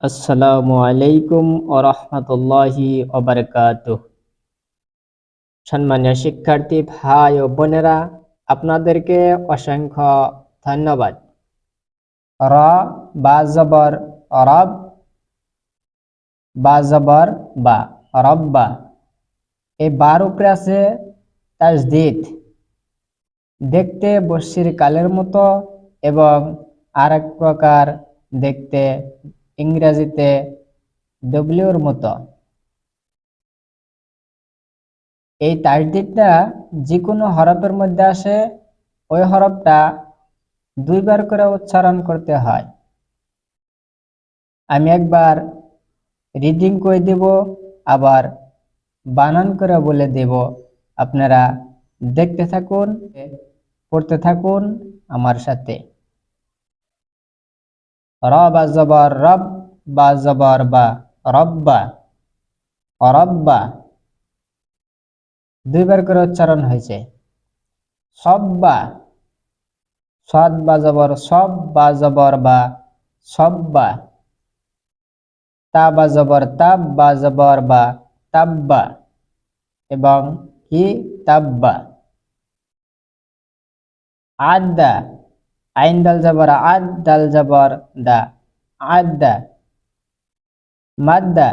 আসসালামু আলাইকুম ওয়া রাহমাতুল্লাহি ওয়া বারাকাতুহু। সম্মানীয় শিক্ষার্থী ভাই ও বোনেরা, আপনাদেরকে অসংখ্য ধন্যবাদ। র বা জবর রব, বা জবর বা, রব্বা। এই বার উপরে আছে তাজদীদ, দেখতে বর্ষির কালের মতো এবং আরেক প্রকার দেখতে ইংরেজিতে ডব্লিউর মতো। এই তাজদীদটা যে কোনো হরফের মধ্যে আসে, ওই হরফটা দুইবার করে উচ্চারণ করতে হয়। আমি একবার রিডিং করে দেব, আবার বানান করে বলে দেব। আপনারা দেখতে থাকুন, পড়তে থাকুন আমার সাথে। র বা জবর রব, বা জবর বা, রব্বা, অরব্বা। দুইবার করে উচ্চারণ হয়েছে। সব্বা, সদ বা জবর সব, বা জবর বা, সব্বা। তা বা জবর তাব, বা জবর বা, তাব্বা, এবং কি তাব্বা। আদা, আইন দাল জবর আদ, দাল জবর দা, আদা। মাদ্দা,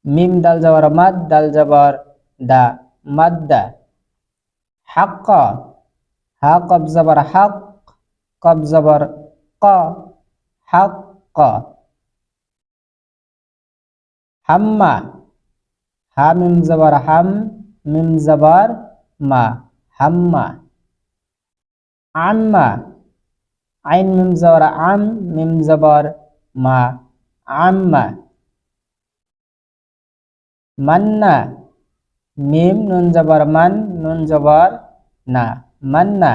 মিম দাল জবর মাদ, দাল জবর দা, মাদ্দা। হাক্কা, হা কব জবর হক, কব জবর ক, হাক্কা। হাম্মা, হা মিম জবর হাম, মিম জবর মা, হাম্মা। আম্মা, আইন মিম জবর আম, মিম জবর মা, আম্মা। মান্না, মিম নুন জবর মান, নুন জবর না, মান্না।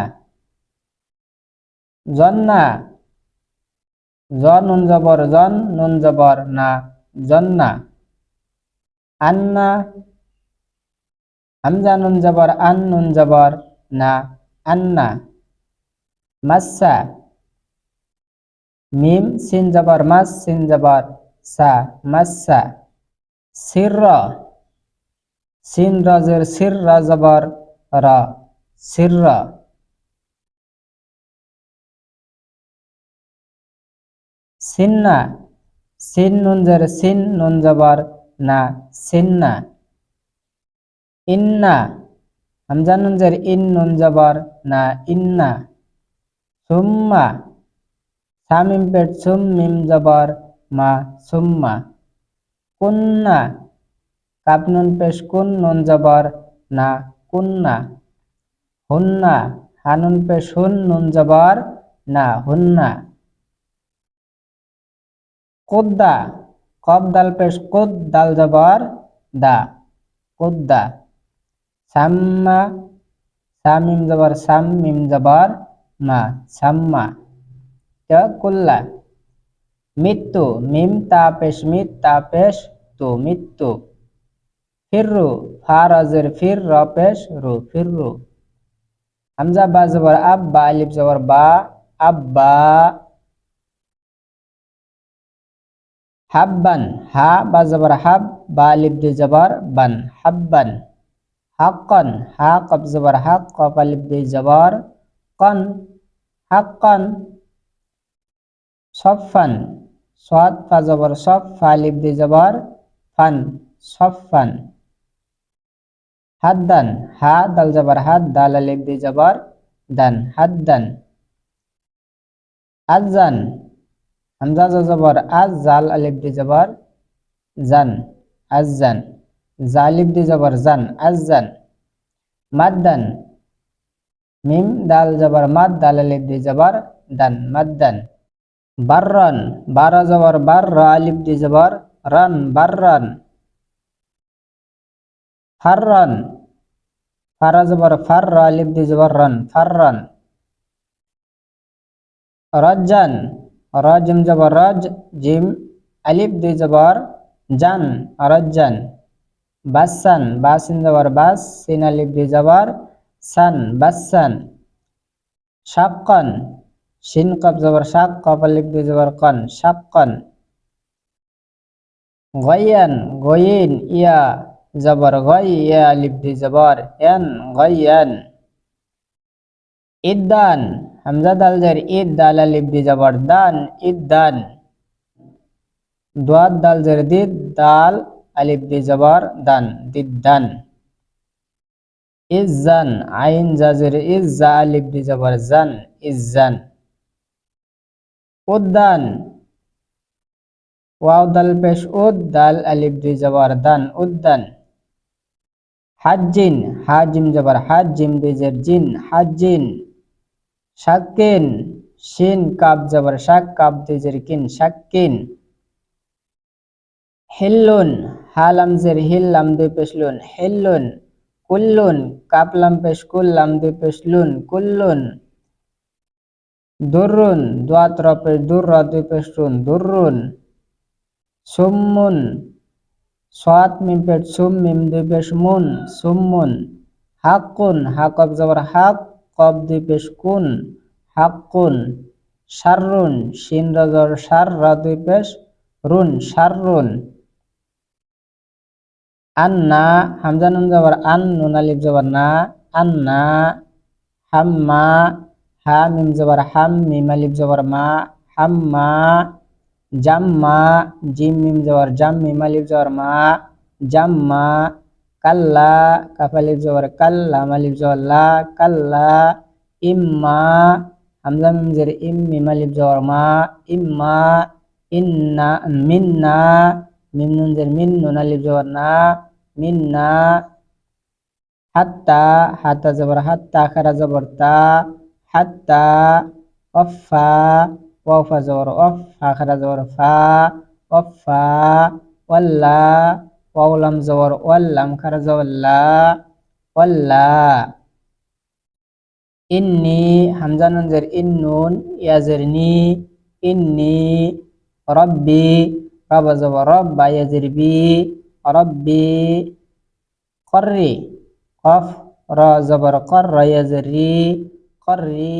জন্না, জন নুন জবর জন, নুন জবর না, জন্না। আন্না, হামজা নুন জবর আন, নুন জবর না, আন্না। মাসসা, মিম সিন জবর মাস, সিন জবর সা, মাসসা। সিররা, সিন রাজের সির, রা জবর রা, সিররা। সিন্না, সিন নুন জের সিন, নুন জবর না, সিন্না। ইন্না, হামজা নুন জের ইন, নুন জবর না, ইন্না। সুম্মা, সামিম পেট সুম, মিম জবর মা, সুম্মা। কুন্না, কাপ নুন পেশ কুন, নুন জবর না, কুন্না। হুন্না, হানুন পেশ হুন, নুন জবর না, হুন্না। কুদ্দা, কব দাল পেশ কুদ, দাল জবর দা, কুদ্দা। সাম্মা, সামিম জবর সাম, মিম জবর মা, সাম্মা। কুল্লা। মৃত্যু, মিম তা পেশ মিত, তা পেশ তু, মৃত্যু। ফিররু, ফা রাজের ফির, র পেশ রু, ফিররু। হামজা বা জবর আব, বা আলিফ জবর বা, আব্বা। হাব্বান, হা বা জবর হাব, বা আলিফ দিয়ে জবর বান, হাব্বান। হাক্কান, হা কব জবর হক, কপ আলিফ দিয়ে জবর কন, হাক্কান। সফফান, সাদ ফা জবর সফ, ফা আলিফ দিয়ে জবর ফান, সফফান। হাদ্দান, হা দাল জবর হাদ, দাল আলিফ দিয়ে জবর দান, হাদ্দান। আজান, হামজা জবর আজ, জাল আলিফ দিয়ে জবর জান, আজান। জালিফ দিয়ে জবর জান, আজান। মাদ্দান, মিম দাল জবর মাদ, দাল আলিফ দিয়ে জবর দান, মাদ্দান। বাররান, বারা জবর বার, রা আলিফ দিয়ে জবর রান, বাররান। ফাররান, ফারা জবর ফার, রা আলিফ দিয়ে জবর রান, ফাররান। রজ্জান, র জিম জবর রজ, জিম আলিফ দিয়ে জবর জান, রজ্জান। বাসান, বাসিন জবর বাস, সিন আলিফ দিয়ে জবর সান, বাসান। শাক্কান, শিন কব জবর শাক, কপ আলিফ দিয়ে জবর কন, শাক্কান। গয়ান গইন ইয়া জবর গই ইয়া আলিফ দুই জবর ইয়ান গয়ান। ইদ্দান হামজা দাল জের ইদ দাল আলিফ দুই জবর দান ইদ্দান। দাদ দাল জের দিদ দাল আলিফ দুই জবর দান দিদ্দান। ইজ্জান আইন জাজের ইজ জা আলিফ দুই জবর জান ইজ্জান। উদ্দান ওয়াও দাল পেশ উদ দাল আলিফ দুই জবর দান উদ্দান। হাজ্জিন হাজিম জবর হাজ জিম দুই জের জিন হাজ্জিন। শাক্কিন শিন কাব জবর শাক কাব দুই জের কিন শাক্কিন। হিল্লুন হালাম জের হিল লাম দুই পেশ লুন হিল্লুন। কুল্লুন কাপ লাম পেশ কুল লাম দুই পেশ লুন কুল্লুন। দুররুন দোয়াত র পেশ দুর র দুই পেশ রুন দুররুন। সুম্মুন সাত মিম পেশ সুম মিম দুই পেশ মুন সুম্মুন। হাক্কুন হাকব জবর হাক কব দুই পেশ কুন হাক্কুন। শাররুন শিন র জবর শার র দুই পেশ রুন শাররুন। আন্না হামজা নুন জবর আন নুন আলিফ জবর না আন্না। হাম্মা হা মিম জবর হাম মিম আলিফ জবর মা হাম্মা। জাম্মা জিম মিম জবর জাম মিম আলিফ জবর মা জাম্মা। কাল্লা কাফ আলিফ জবর কাল লাম আলিফ জবর লা কাল্লা। ইম্মা হামজা মিম জের ইম মিম আলিফ জবর মা ইম্মা। ইন্না মিন্না মিম নুন জের মিন নুন আলিফ জবর না মিন্না। হাত্তা হাত্তা জবর হাত্তা খারা জবর তা হাত্তা। অফা ওয়াফা জবর অফ হা খারা জবর ফা অফা। ওয়াল্লা ওয়াও লাম জবর ওয়াল লাম খারা জবর লা ওয়াল্লা। ইন্নি হামজা নুন জের ইন নুন ইয়া জের নি ইন্নি। রব্বি রব জবর রব বা ইয়া জের বি রব্বি। قري قف را زبر قر يزري قري